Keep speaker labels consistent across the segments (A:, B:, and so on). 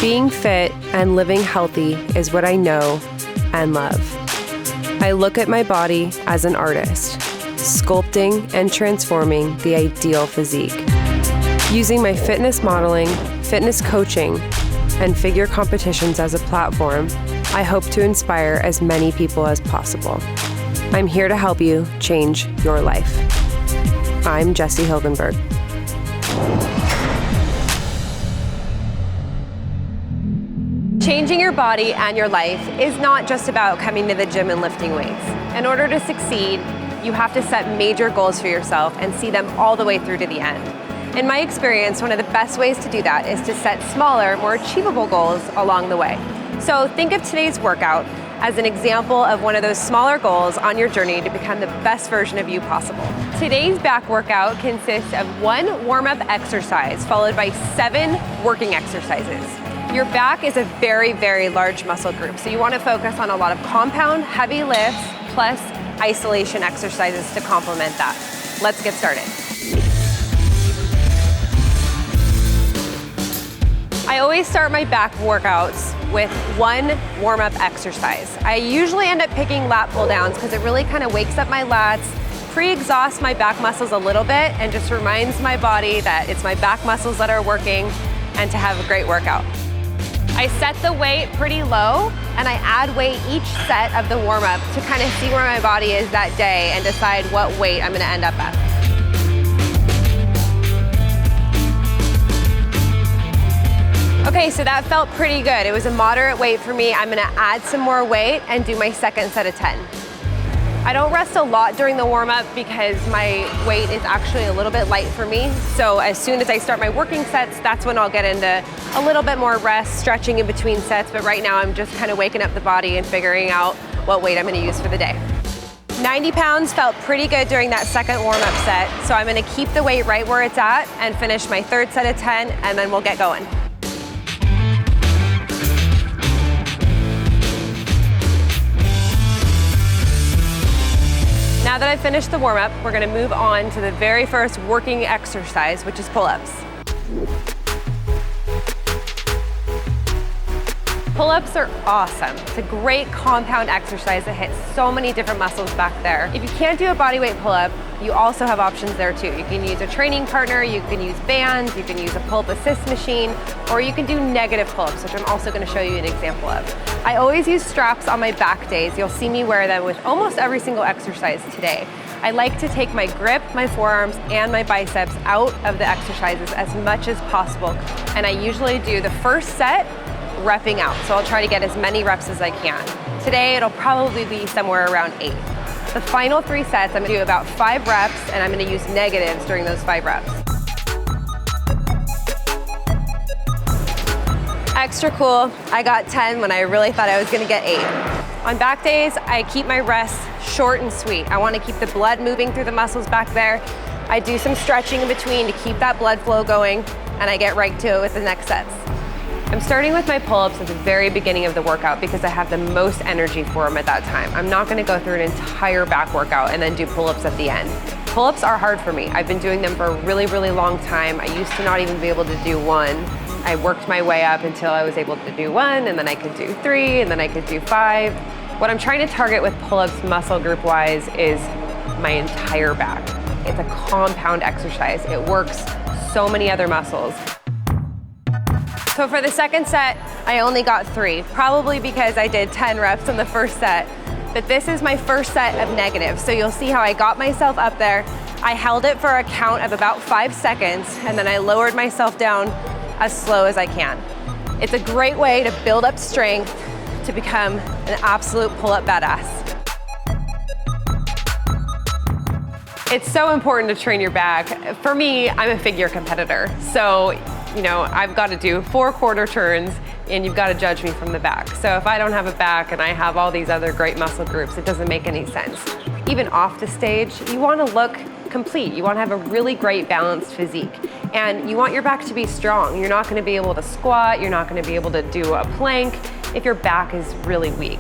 A: Being fit and living healthy is what I know and love. I look at my body as an artist, sculpting and transforming the ideal physique. Using my fitness modeling, fitness coaching, and figure competitions as a platform, I hope to inspire as many people as possible. I'm here to help you change your life. I'm Jessie Hilgenberg. Changing your body and your life is not just about coming to the gym and lifting weights. In order to succeed, you have to set major goals for yourself and see them all the way through to the end. In my experience, one of the best ways to do that is to set smaller, more achievable goals along the way. So think of today's workout as an example of one of those smaller goals on your journey to become the best version of you possible. Today's back workout consists of 1 warm-up exercise followed by 7 working exercises. Your back is a very, very large muscle group, so you want to focus on a lot of compound, heavy lifts, plus isolation exercises to complement that. Let's get started. I always start my back workouts with 1 warm-up exercise. I usually end up picking lat pull-downs because it really kind of wakes up my lats, pre-exhausts my back muscles a little bit, and just reminds my body that it's my back muscles that are working and to have a great workout. I set the weight pretty low and I add weight each set of the warm-up to kind of see where my body is that day and decide what weight I'm gonna end up at. Okay, so that felt pretty good. It was a moderate weight for me. I'm gonna add some more weight and do my second set of 10. I don't rest a lot during the warm-up because my weight is actually a little bit light for me. So as soon as I start my working sets, that's when I'll get into a little bit more rest, stretching in between sets. But right now I'm just kind of waking up the body and figuring out what weight I'm gonna use for the day. 90 pounds felt pretty good during that second warm-up set. So I'm gonna keep the weight right where it's at and finish my third set of 10, and then we'll get going. Now that I've finished the warm-up, we're gonna move on to the very first working exercise, which is pull-ups. Pull-ups are awesome. It's a great compound exercise that hits so many different muscles back there. If you can't do a bodyweight pull-up, you also have options there too. You can use a training partner, you can use bands, you can use a pull-up assist machine, or you can do negative pull-ups, which I'm also gonna show you an example of. I always use straps on my back days. You'll see me wear them with almost every single exercise today. I like to take my grip, my forearms, and my biceps out of the exercises as much as possible. And I usually do the first set repping out. So I'll try to get as many reps as I can. Today, it'll probably be somewhere around 8. The final 3 sets, I'm gonna do about 5 reps, and I'm gonna use negatives during those 5 reps. Extra cool, I got 10 when I really thought I was gonna get 8. On back days, I keep my rests short and sweet. I wanna keep the blood moving through the muscles back there. I do some stretching in between to keep that blood flow going, and I get right to it with the next sets. I'm starting with my pull-ups at the very beginning of the workout because I have the most energy for them at that time. I'm not gonna go through an entire back workout and then do pull-ups at the end. Pull-ups are hard for me. I've been doing them for a really, really long time. I used to not even be able to do 1. I worked my way up until I was able to do 1, and then I could do 3, and then I could do 5. What I'm trying to target with pull-ups muscle group-wise is my entire back. It's a compound exercise. It works so many other muscles. So for the second set, I only got 3, probably because I did 10 reps in the first set. But this is my first set of negatives. So you'll see how I got myself up there. I held it for a count of about 5 seconds, and then I lowered myself down as slow as I can. It's a great way to build up strength to become an absolute pull-up badass. It's so important to train your back. For me, I'm a figure competitor. So, you know, I've got to do 4 quarter turns and you've got to judge me from the back. So if I don't have a back and I have all these other great muscle groups, it doesn't make any sense. Even off the stage, you want to look complete. You want to have a really great balanced physique. And you want your back to be strong. You're not going to be able to squat. You're not going to be able to do a plank if your back is really weak.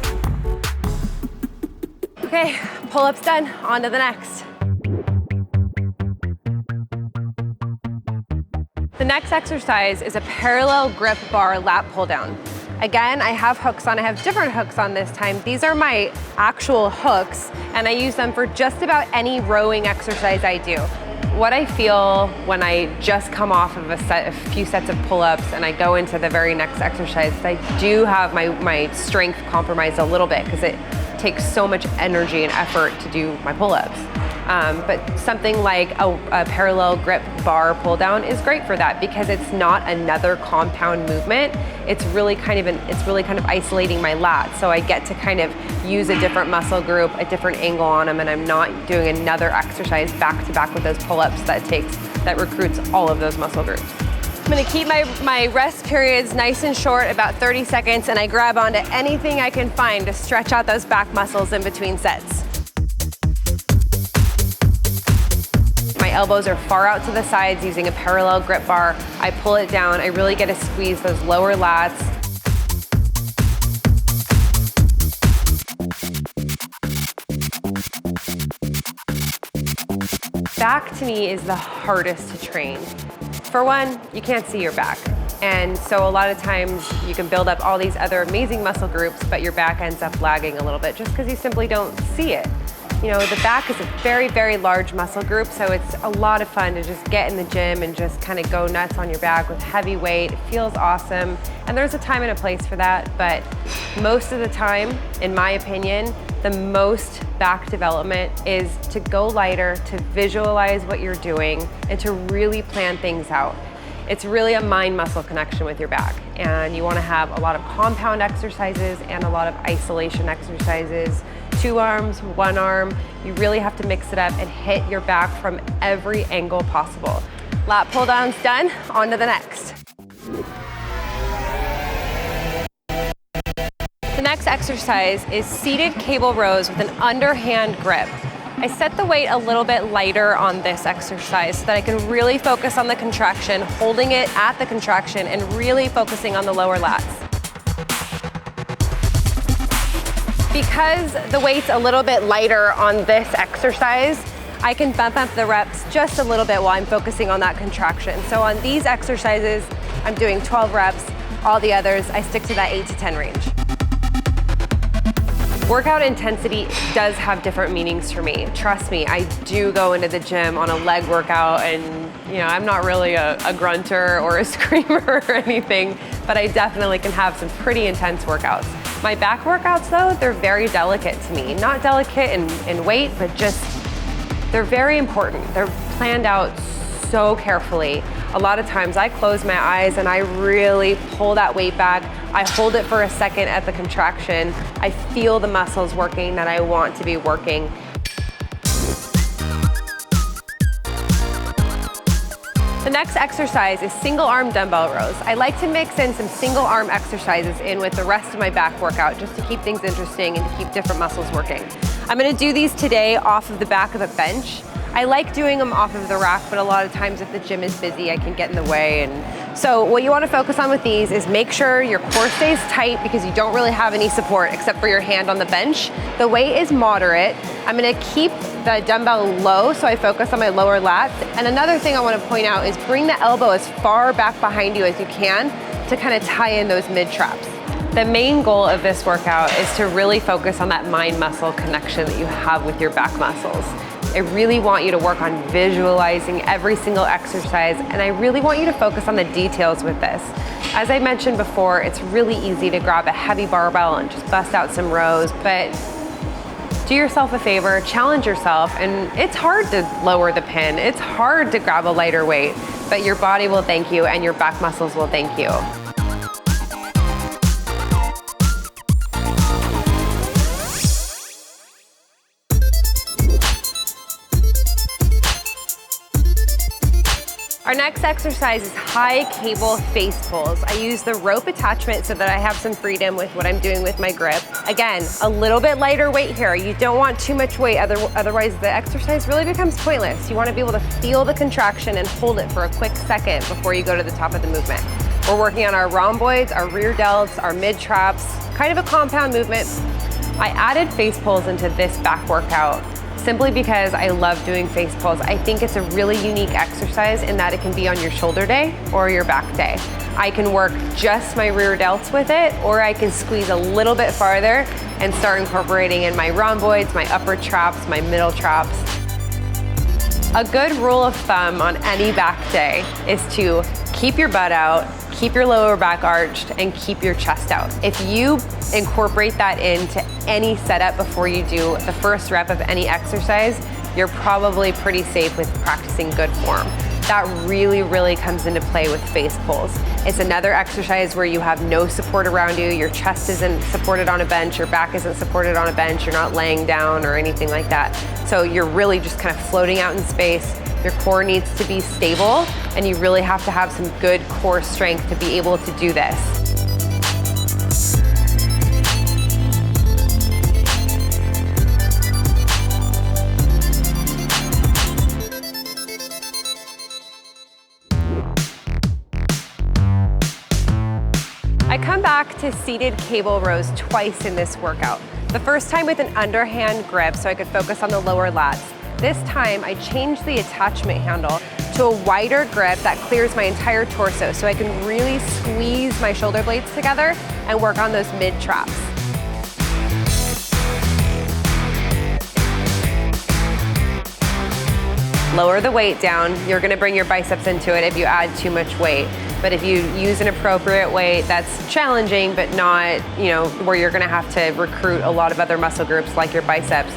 A: Okay, pull-ups done. On to the next. The next exercise is a parallel grip bar lat pull down. Again, I have hooks on. I have different hooks on this time. These are my actual hooks, and I use them for just about any rowing exercise I do. What I feel when I just come off of a few sets of pull-ups and I go into the very next exercise, I do have my strength compromised a little bit because it takes so much energy and effort to do my pull-ups. But something like a parallel grip bar pull down is great for that because it's not another compound movement. It's really kind of isolating my lats, so I get to kind of use a different muscle group, a different angle on them, and I'm not doing another exercise back to back with those pull-ups that recruits all of those muscle groups. I'm gonna keep my rest periods nice and short, about 30 seconds, and I grab onto anything I can find to stretch out those back muscles in between sets. My elbows are far out to the sides using a parallel grip bar. I pull it down. I really get to squeeze those lower lats. Back to me is the hardest to train. For one, you can't see your back. And so a lot of times you can build up all these other amazing muscle groups, but your back ends up lagging a little bit just because you simply don't see it. You know, the back is a very, very large muscle group, so it's a lot of fun to just get in the gym and just kind of go nuts on your back with heavy weight. It feels awesome, and there's a time and a place for that, but most of the time, in my opinion, the most back development is to go lighter, to visualize what you're doing, and to really plan things out. It's really a mind-muscle connection with your back, and you want to have a lot of compound exercises and a lot of isolation exercises. 2 arms, 1 arm. You really have to mix it up and hit your back from every angle possible. Lat pull down's done, on to the next. The next exercise is seated cable rows with an underhand grip. I set the weight a little bit lighter on this exercise so that I can really focus on the contraction, holding it at the contraction and really focusing on the lower lats. Because the weight's a little bit lighter on this exercise, I can bump up the reps just a little bit while I'm focusing on that contraction. So on these exercises, I'm doing 12 reps. All the others, I stick to that 8 to 10 range. Workout intensity does have different meanings for me. Trust me, I do go into the gym on a leg workout and I'm not really a grunter or a screamer or anything, but I definitely can have some pretty intense workouts. My back workouts though, they're very delicate to me. Not delicate in weight, but just, they're very important. They're planned out so carefully. A lot of times I close my eyes and I really pull that weight back. I hold it for a second at the contraction. I feel the muscles working that I want to be working. The next exercise is single arm dumbbell rows. I like to mix in some single arm exercises in with the rest of my back workout just to keep things interesting and to keep different muscles working. I'm gonna do these today off of the back of a bench. I like doing them off of the rack, but a lot of times if the gym is busy, I can get in the way. And so what you wanna focus on with these is make sure your core stays tight because you don't really have any support except for your hand on the bench. The weight is moderate. I'm gonna keep the dumbbell low so I focus on my lower lats. And another thing I wanna point out is bring the elbow as far back behind you as you can to kind of tie in those mid traps. The main goal of this workout is to really focus on that mind-muscle connection that you have with your back muscles. I really want you to work on visualizing every single exercise, and I really want you to focus on the details with this. As I mentioned before, it's really easy to grab a heavy barbell and just bust out some rows, but do yourself a favor, challenge yourself, and it's hard to lower the pin. It's hard to grab a lighter weight, but your body will thank you and your back muscles will thank you. Our next exercise is high cable face pulls. I use the rope attachment so that I have some freedom with what I'm doing with my grip. Again, a little bit lighter weight here. You don't want too much weight, otherwise the exercise really becomes pointless. You want to be able to feel the contraction and hold it for a quick second before you go to the top of the movement. We're working on our rhomboids, our rear delts, our mid traps, kind of a compound movement. I added face pulls into this back workout simply because I love doing face pulls. I think it's a really unique exercise in that it can be on your shoulder day or your back day. I can work just my rear delts with it, or I can squeeze a little bit farther and start incorporating in my rhomboids, my upper traps, my middle traps. A good rule of thumb on any back day is to keep your butt out, keep your lower back arched, and keep your chest out. If you incorporate that into any setup before you do the first rep of any exercise, you're probably pretty safe with practicing good form. That really, really comes into play with face pulls. It's another exercise where you have no support around you, your chest isn't supported on a bench, your back isn't supported on a bench, you're not laying down or anything like that. So you're really just kind of floating out in space. Your core needs to be stable, and you really have to have some good core strength to be able to do this. I come back to seated cable rows twice in this workout. The first time with an underhand grip so I could focus on the lower lats. This time I changed the attachment handle to a wider grip that clears my entire torso so I can really squeeze my shoulder blades together and work on those mid traps. Lower the weight down. You're gonna bring your biceps into it if you add too much weight. But if you use an appropriate weight that's challenging but not, where you're gonna have to recruit a lot of other muscle groups like your biceps.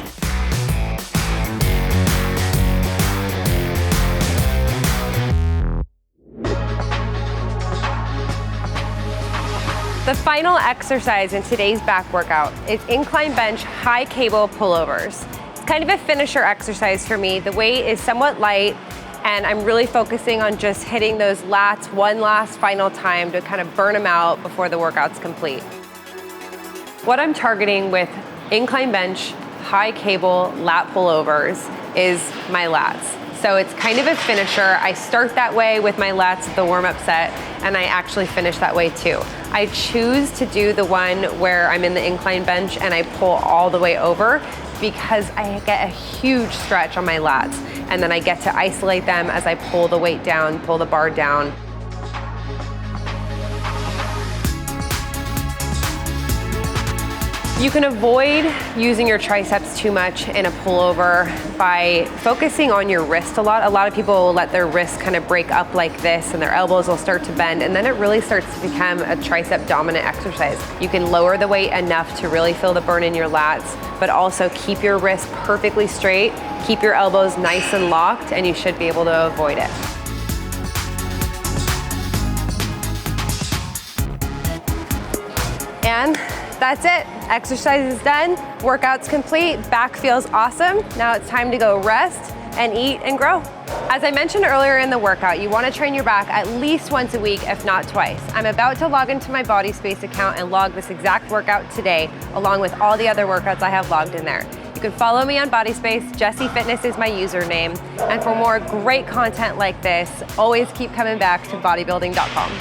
A: The final exercise in today's back workout is incline bench high cable pullovers. It's kind of a finisher exercise for me. The weight is somewhat light, and I'm really focusing on just hitting those lats one last final time to kind of burn them out before the workout's complete. What I'm targeting with incline bench, high cable, lat pullovers is my lats. So it's kind of a finisher. I start that way with my lats at the warm-up set, and I actually finish that way too. I choose to do the one where I'm in the incline bench and I pull all the way over because I get a huge stretch on my lats, and then I get to isolate them as I pull the weight down, pull the bar down. You can avoid using your triceps too much in a pullover by focusing on your wrist a lot. A lot of people will let their wrists kind of break up like this and their elbows will start to bend, and then it really starts to become a tricep dominant exercise. You can lower the weight enough to really feel the burn in your lats, but also keep your wrists perfectly straight, keep your elbows nice and locked, and you should be able to avoid it. And that's it. Exercise is done, workout's complete, back feels awesome. Now it's time to go rest and eat and grow. As I mentioned earlier in the workout, you want to train your back at least once a week, if not twice. I'm about to log into my BodySpace account and log this exact workout today, along with all the other workouts I have logged in there. You can follow me on BodySpace, Jessie Fitness is my username. And for more great content like this, always keep coming back to Bodybuilding.com.